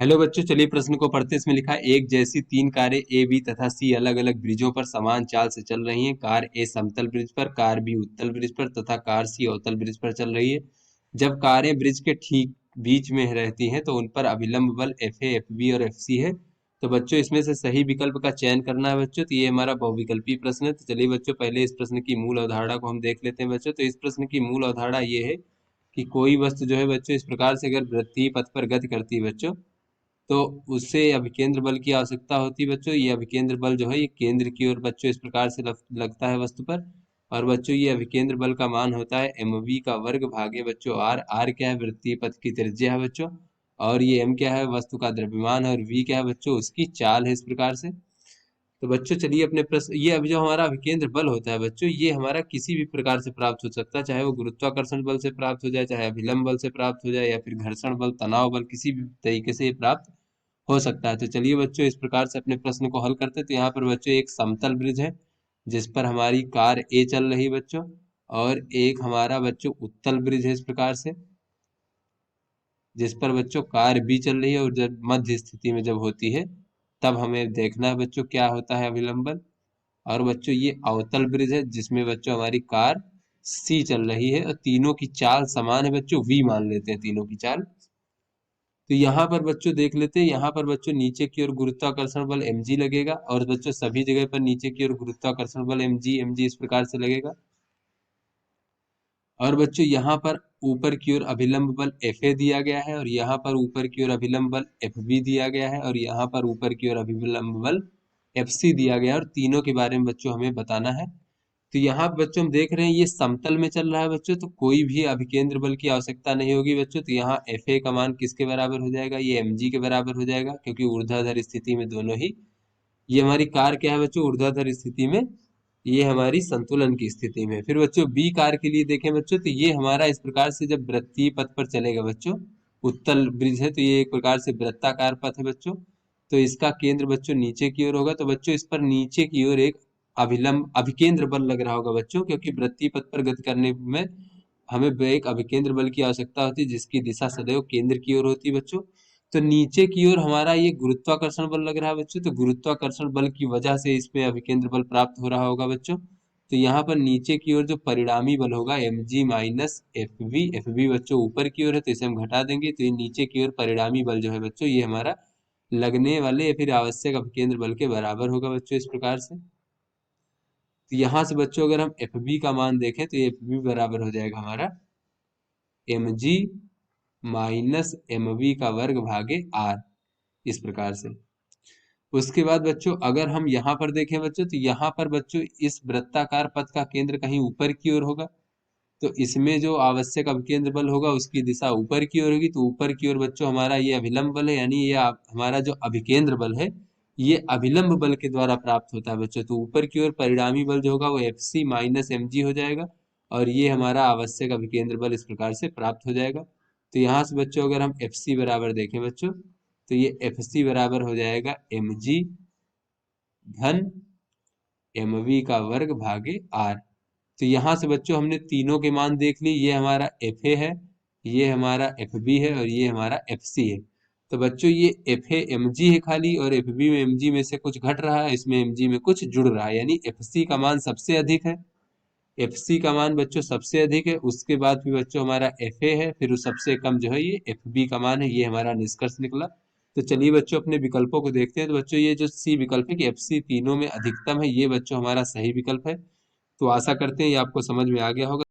Hello बच्चों, चलिए प्रश्न को पढ़ते हैं। इसमें लिखा है एक जैसी तीन कारें ए बी तथा सी अलग अलग ब्रिजों पर समान चाल से चल रही हैं। कार ए समतल ब्रिज पर, कार बी उत्तल ब्रिज पर तथा कार सी अवतल ब्रिज पर चल रही है। जब कारें ब्रिज के ठीक बीच में रहती हैं तो उन पर अभिलंब बल एफ ए, एफ बी और एफ सी है। तो बच्चों इसमें से सही विकल्प का चयन करना है बच्चों। तो ये हमारा बहुविकल्पीय प्रश्न है। तो चलिए बच्चों, पहले इस प्रश्न की मूल अवधारणा को हम देख लेते हैं बच्चों। तो इस प्रश्न की मूल अवधारणा ये है कि कोई वस्तु जो है बच्चों इस प्रकार से अगर वृत्तीय पथ पर गति करती है बच्चों, तो उससे अभिकेंद्र बल की आवश्यकता होती है बच्चों। ये अभिकेंद्र बल जो है ये केंद्र की ओर बच्चों इस प्रकार से लगता है वस्तु पर। और बच्चों ये अभिकेंद्र बल का मान होता है एम वी का वर्ग भागे बच्चों आर। आर क्या है? वृत्तीय पथ की त्रिज्या है बच्चों। और ये एम क्या है? वस्तु का द्रव्यमान है। और वी क्या है बच्चों? उसकी चाल है इस प्रकार से। तो बच्चों चलिए अपने प्रश्न, ये अभी जो हमारा अभिकेंद्र बल होता है बच्चों, ये हमारा किसी भी प्रकार से प्राप्त हो सकता है, चाहे वो गुरुत्वाकर्षण बल से प्राप्त हो जाए, चाहे अभिलंब बल से प्राप्त हो जाए, या फिर घर्षण बल, तनाव बल, किसी भी तरीके से ये प्राप्त हो सकता है। तो चलिए बच्चों इस प्रकार से अपने प्रश्न को हल करते हैं। तो यहाँ पर बच्चों एक समतल ब्रिज है जिस पर हमारी कार ए चल रही है बच्चों, और एक हमारा बच्चों उत्तल ब्रिज है इस प्रकार से जिस पर बच्चों कार बी चल रही है। और जब मध्य स्थिति में जब होती है तब हमें देखना है बच्चों क्या होता है अभिलंबन। और बच्चों ये अवतल ब्रिज है जिसमें बच्चों हमारी कार सी चल रही है और तीनों की चाल समान है बच्चों, वी मान लेते हैं तीनों की चाल। तो यहाँ पर बच्चों देख लेते हैं, यहाँ पर बच्चों नीचे की ओर गुरुत्वाकर्षण बल mg लगेगा, और बच्चों सभी जगह पर नीचे की ओर गुरुत्वाकर्षण बल mg इस प्रकार से लगेगा। और बच्चों यहाँ पर ऊपर की ओर अभिलंब बल fa दिया गया है, और यहाँ पर ऊपर की ओर अभिलंब बल fb दिया गया है, और यहाँ पर ऊपर की ओर अभिलंब बल fc दिया गया है। और तीनों के बारे में बच्चों हमें बताना है। तो यहाँ पे बच्चों हम देख रहे हैं ये समतल में चल रहा है बच्चों, तो कोई भी अभिकेंद्र बल की आवश्यकता नहीं होगी बच्चों। तो यहाँ एफ ए का मान किसके बराबर हो जाएगा? ये एम जी के बराबर हो जाएगा, क्योंकि ऊर्ध्वाधर स्थिति में दोनों ही, ये हमारी कार क्या है बच्चों? ऊर्ध्वाधर स्थिति में, ये हमारी संतुलन की स्थिति में। फिर बच्चों बी कार के लिए देखें बच्चों, तो ये हमारा इस प्रकार से जब वृत्तीय पथ पर चलेगा बच्चों, उत्तल ब्रिज है तो ये एक प्रकार से वृत्ताकार पथ है बच्चों। तो इसका केंद्र बच्चों नीचे की ओर होगा, तो बच्चों इस पर नीचे की ओर एक अभिलंब अभिकेंद्र बल लग रहा होगा बच्चों, क्योंकि वृत्तीय पथ पर गति करने में हमें एक अभिकेंद्र बल की आवश्यकता होती है जिसकी दिशा सदैव केंद्र की ओर होती है बच्चों। तो नीचे की ओर हमारा ये गुरुत्वाकर्षण बल लग रहा है बच्चों, तो गुरुत्वाकर्षण बल की वजह से इसमें अभिकेंद्र बल प्राप्त हो रहा होगा बच्चों। तो यहाँ पर नीचे की ओर जो परिणामी बल होगा M G minus F B बच्चों ऊपर की ओर है तो इसे हम घटा देंगे। तो ये नीचे की ओर परिणामी बल जो है बच्चों, ये हमारा लगने वाले या फिर आवश्यक अपकेंद्र बल के बराबर होगा बच्चों इस प्रकार से। तो यहाँ से बच्चों अगर हम एफ बी का मान देखें तो एफ बी बराबर हो जाएगा हमारा M G minus M V का वर्ग भागे आर, इस प्रकार से। उसके बाद बच्चों अगर हम यहाँ पर देखें बच्चों, तो यहाँ पर बच्चों इस वृत्ताकार पथ का केंद्र कहीं ऊपर की ओर होगा, तो इसमें जो आवश्यक अभिकेंद्र बल होगा उसकी दिशा ऊपर की ओर होगी। तो ऊपर की ओर बच्चों हमारा ये अभिलंब बल है, यानी ये हमारा जो अभिकेंद्र बल है ये अभिलंब बल के द्वारा प्राप्त होता है बच्चों। तो ऊपर की ओर परिणामी बल जो होगा वो F C minus M G हो जाएगा, और ये हमारा आवश्यक अभिकेंद्र बल इस प्रकार से प्राप्त हो जाएगा। तो यहाँ से बच्चों अगर हम एफ सी बराबर देखें बच्चों, तो ये एफ सी बराबर हो जाएगा एम जी धन एम वी का वर्ग भागे आर। तो यहाँ से बच्चों हमने तीनों के मान देख लिए, ये हमारा एफ ए है, ये हमारा एफ बी है, और ये हमारा एफ सी है। तो बच्चों ये एफ ए एम जी है खाली, और एफ बी में एम जी में से कुछ घट रहा है, इसमें एम जी में कुछ जुड़ रहा है, यानी एफ सी का मान सबसे अधिक है। एफ सी का मान बच्चों सबसे अधिक है, उसके बाद भी बच्चों हमारा एफ ए है, फिर सबसे कम जो है ये एफ बी का मान है। ये हमारा निष्कर्ष निकला। तो चलिए बच्चों अपने विकल्पों को देखते हैं। तो बच्चों ये जो सी विकल्प है कि एफ सी तीनों में अधिकतम है, ये बच्चों हमारा सही विकल्प है। तो आशा करते हैं ये आपको समझ में आ गया होगा।